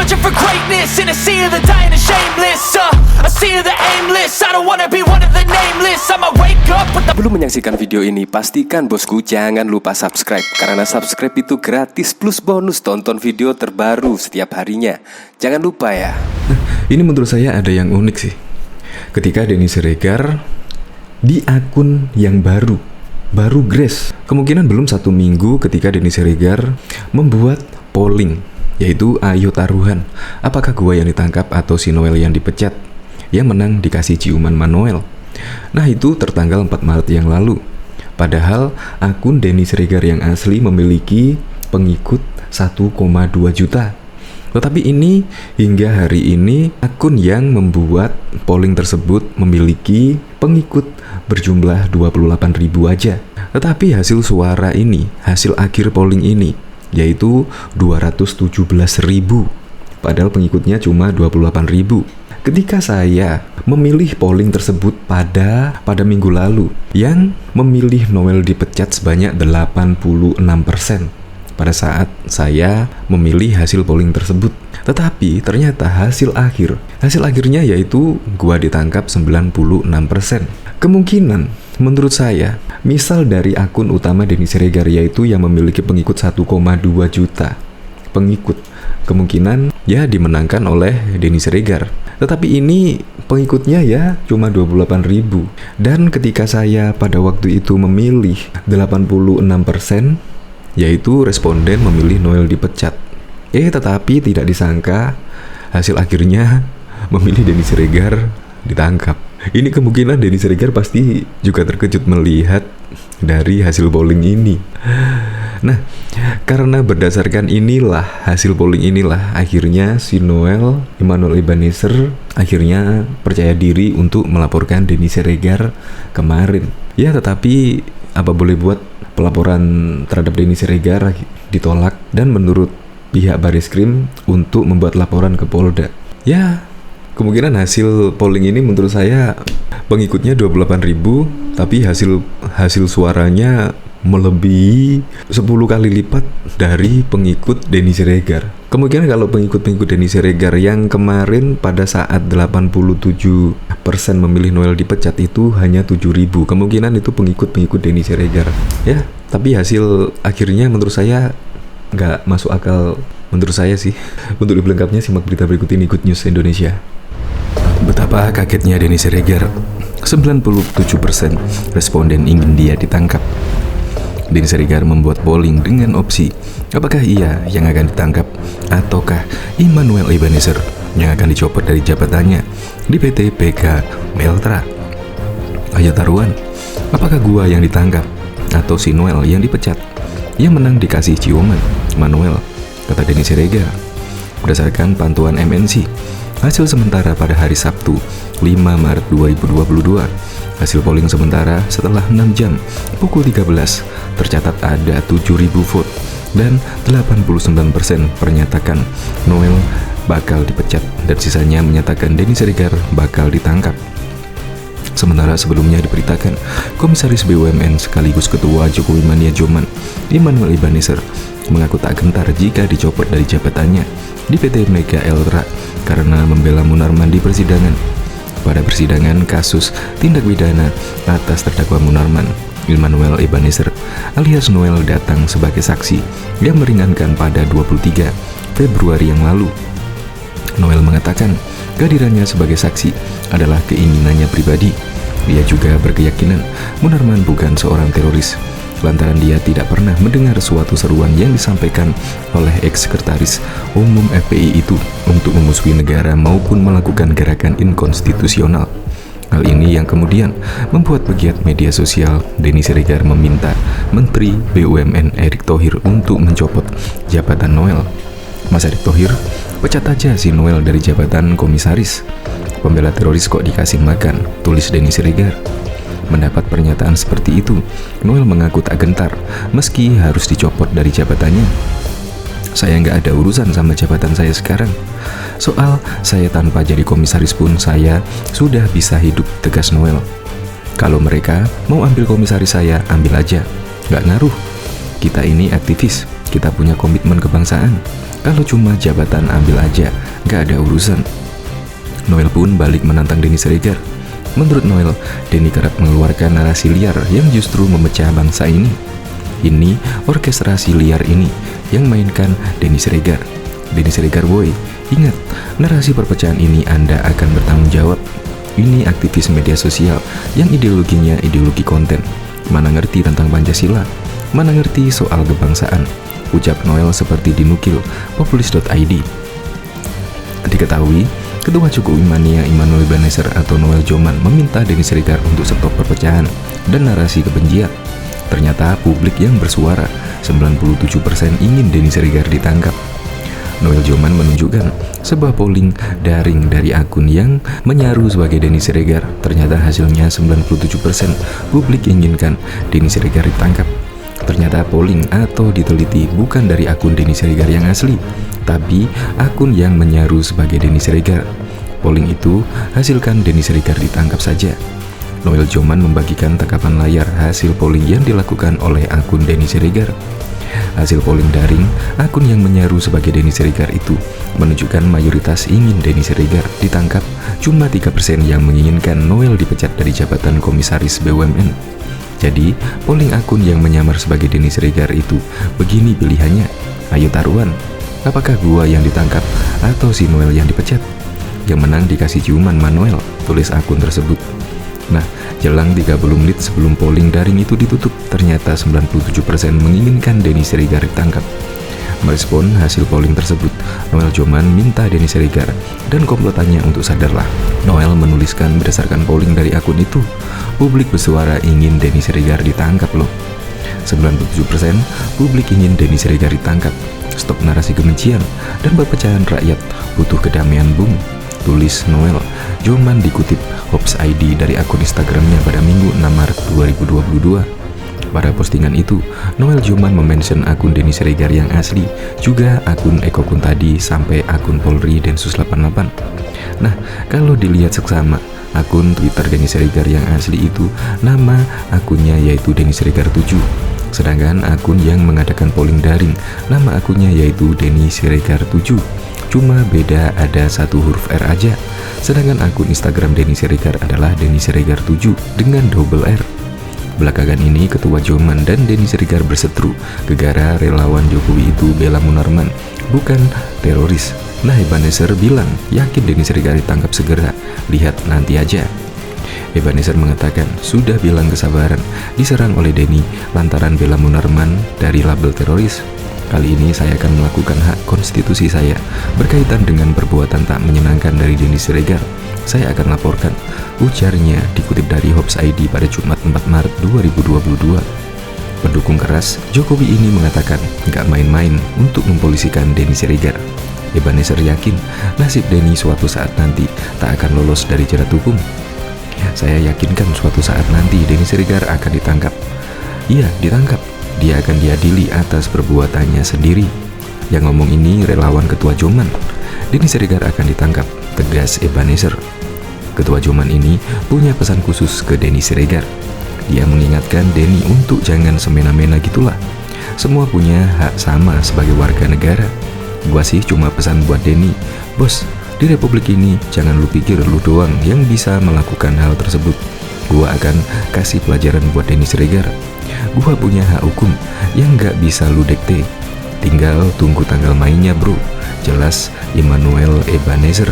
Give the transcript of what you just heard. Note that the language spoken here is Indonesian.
searching for greatness in a sea of the dying and shameless. A sea of the aimless. I don't wanna be one of the nameless. I'ma wake up with the... Sebelum menyaksikan video ini, pastikan bosku jangan lupa subscribe. Karena subscribe itu gratis plus bonus tonton video terbaru setiap harinya. Jangan lupa ya. Ini menurut saya ada yang unik sih. Ketika Denny Siregar di akun yang baru Grace, kemungkinan belum 1 minggu ketika Denny Siregar membuat polling, yaitu ayo taruhan, apakah gua yang ditangkap atau si Noel yang dipecat. Yang menang dikasih ciuman Manuel. Nah itu tertanggal 4 Maret yang lalu. Padahal akun Denny Siregar yang asli memiliki pengikut 1,2 juta. Tetapi ini hingga hari ini akun yang membuat polling tersebut memiliki pengikut berjumlah 28.000 aja. Tetapi hasil suara ini, hasil akhir polling ini yaitu 217.000. Padahal pengikutnya cuma 28.000. Ketika saya memilih polling tersebut pada minggu lalu, yang memilih Noel dipecat sebanyak 86% pada saat saya memilih hasil polling tersebut. Tetapi ternyata hasil akhirnya yaitu gua ditangkap 96%. Kemungkinan menurut saya, misal dari akun utama Denny Siregar yaitu yang memiliki pengikut 1,2 juta pengikut, kemungkinan ya dimenangkan oleh Denny Siregar. Tetapi ini pengikutnya ya cuma 28.000. Dan ketika saya pada waktu itu memilih 86%, yaitu responden memilih Noel dipecat. Tetapi tidak disangka hasil akhirnya memilih Denny Siregar ditangkap. Ini kemungkinan Denny Siregar pasti juga terkejut melihat dari hasil polling ini. Nah, karena berdasarkan hasil polling inilah akhirnya si Noel, Emmanuel Ebenezer akhirnya percaya diri untuk melaporkan Denny Siregar kemarin. Ya, tetapi apa boleh buat, pelaporan terhadap Denny Siregar ditolak dan menurut pihak Bariskrim untuk membuat laporan ke Polda. Ya, kemungkinan hasil polling ini menurut saya pengikutnya 28.000, tapi hasil suaranya melebihi 10 kali lipat dari pengikut Denny Siregar. Kemungkinan kalau pengikut Denny Siregar yang kemarin pada saat 87% memilih Noel dipecat itu hanya 7.000. Kemungkinan itu pengikut Denny Siregar. Ya, tapi hasil akhirnya menurut saya nggak masuk akal menurut saya sih. Untuk lebih lengkapnya simak berita berikut ini, Good News Indonesia. Betapa kagetnya Denny Siregar. 97% responden ingin dia ditangkap. Denny Siregar membuat polling dengan opsi apakah ia yang akan ditangkap ataukah Emmanuel Ebenezer yang akan dicopot dari jabatannya di PT PK Meltra. Ayo taruhan, apakah gua yang ditangkap atau si Noel yang dipecat? Yang menang dikasih ciuman Manuel, kata Denny Siregar. Berdasarkan pantauan MNC, hasil sementara pada hari Sabtu 5 Maret 2022, hasil polling sementara setelah 6 jam pukul 13 tercatat ada 7.000 vote dan 89% menyatakan Noel bakal dipecat dan sisanya menyatakan Denny Siregar bakal ditangkap. Sementara sebelumnya diberitakan Komisaris BUMN sekaligus Ketua Jokowi Mania Joman, Emmanuel Ebenezer, mengaku tak gentar jika dicopot dari jabatannya di PT Mega Eltra karena membela Munarman di persidangan. Pada persidangan kasus tindak pidana atas terdakwa Munarman, Emmanuel Ebenezer alias Noel datang sebagai saksi yang meringankan pada 23 Februari yang lalu. Noel mengatakan kehadirannya sebagai saksi adalah keinginannya pribadi. Dia juga berkeyakinan Munarman bukan seorang teroris, lantaran dia tidak pernah mendengar suatu seruan yang disampaikan oleh ex-sekretaris umum FPI itu untuk memusuhi negara maupun melakukan gerakan inkonstitusional. Hal ini yang kemudian membuat pegiat media sosial Denny Siregar meminta Menteri BUMN Erick Thohir untuk mencopot jabatan Noel. Mas Erick Thohir, pecat aja si Noel dari jabatan komisaris. Pembela teroris kok dikasih makan, tulis Denny Siregar. Mendapat pernyataan seperti itu, Noel mengaku tak gentar meski harus dicopot dari jabatannya. Saya nggak ada urusan sama jabatan saya sekarang. Soal saya tanpa jadi komisaris pun saya sudah bisa hidup, tegas Noel. Kalau mereka mau ambil komisaris saya, ambil aja. Nggak ngaruh. Kita ini aktivis, kita punya komitmen kebangsaan. Kalau cuma jabatan ambil aja, nggak ada urusan. Noel pun balik menantang Denny Siregar. Menurut Noel, Denny kerap mengeluarkan narasi liar yang justru memecah bangsa ini. Ini orkestrasi liar ini yang mainkan Denny Siregar. Denny Siregar boy, ingat, narasi perpecahan ini Anda akan bertanggung jawab. Ini aktivis media sosial yang ideologinya ideologi konten. Mana ngerti tentang Pancasila, mana ngerti soal kebangsaan, ucap Noel seperti dinukil populis.id. Diketahui, Ketua Jokowi Mania Immanuel Ebenezer atau Noel Joman meminta Denny Siregar untuk stop perpecahan dan narasi kebencian. Ternyata publik yang bersuara, 97% ingin Denny Siregar ditangkap. Noel Joman menunjukkan sebuah polling daring dari akun yang menyaru sebagai Denny Siregar. Ternyata hasilnya 97% publik inginkan Denny Siregar ditangkap. Ternyata polling atau diteliti bukan dari akun Denny Siregar yang asli, tapi akun yang menyaru sebagai Denny Siregar. Polling itu hasilkan Denny Siregar ditangkap saja. Noel Joman membagikan tangkapan layar hasil polling yang dilakukan oleh akun Denny Siregar. Hasil polling daring akun yang menyaru sebagai Denny Siregar itu menunjukkan mayoritas ingin Denny Siregar ditangkap, cuma 3% yang menginginkan Noel dipecat dari jabatan komisaris BUMN. Jadi, polling akun yang menyamar sebagai Denny Siregar itu begini pilihannya. Ayo taruhan, apakah gua yang ditangkap atau si Noel yang dipecat? Yang menang dikasih ciuman Manuel, tulis akun tersebut. Nah, jelang 30 menit sebelum polling daring itu ditutup, ternyata 97% menginginkan Denny Siregar ditangkap. Merespon hasil polling tersebut, Noel Joman minta Denny Siregar dan komplotannya untuk sadarlah. Noel menuliskan berdasarkan polling dari akun itu, publik bersuara ingin Denny Siregar ditangkap loh. 97% publik ingin Denny Siregar ditangkap. Stop narasi kebencian dan perpecahan rakyat, butuh kedamaian bung, tulis Noel Joman dikutip Hops ID dari akun Instagramnya pada Minggu 6 Maret 2022. Pada postingan itu, Noel Joman memention akun Denny Siregar yang asli, juga akun Eko Kuntadi sampai akun Polri Densus 88. Nah, kalau dilihat seksama, akun Twitter Denny Siregar yang asli itu nama akunnya yaitu Denny Siregar 7. Sedangkan akun yang mengadakan polling daring, nama akunnya yaitu Denny Siregar 7. Cuma beda ada satu huruf R aja. Sedangkan akun Instagram Denny Siregar adalah Denny Siregar 7 dengan double R. Belakangan ini Ketua Joman dan Denny Siregar berseteru gara-gara relawan Jokowi itu Bella Munarman, bukan teroris. Nah, Ebenezer bilang yakin Denny Siregar ditangkap segera, lihat nanti aja. Ebenezer mengatakan sudah bilang kesabaran, diserang oleh Denny lantaran Bella Munarman dari label teroris. Kali ini saya akan melakukan hak konstitusi saya berkaitan dengan perbuatan tak menyenangkan dari Denny Siregar. Saya akan laporkan, ujarnya dikutip dari Hops ID pada Jumat 4 Maret 2022. Pendukung keras Jokowi ini mengatakan nggak main-main untuk mempolisikan Denny Siregar. Ebenezer yakin nasib Denny suatu saat nanti tak akan lolos dari jerat hukum. Saya yakinkan suatu saat nanti Denny Siregar akan ditangkap. Iya, ditangkap. Dia akan diadili atas perbuatannya sendiri. Yang ngomong ini relawan Ketua Joman. Denny Siregar akan ditangkap, tegas Ebenezer. Ketua Joman ini punya pesan khusus ke Denny Siregar. Dia mengingatkan Denny untuk jangan semena-mena gitulah. Semua punya hak sama sebagai warga negara. Gua sih cuma pesan buat Denny, bos, di republik ini jangan lu pikir lu doang yang bisa melakukan hal tersebut. Gua akan kasih pelajaran buat Denny Siregar. Gua punya hak hukum yang gak bisa lu dikte. Tinggal tunggu tanggal mainnya bro, jelas Immanuel Ebenezer.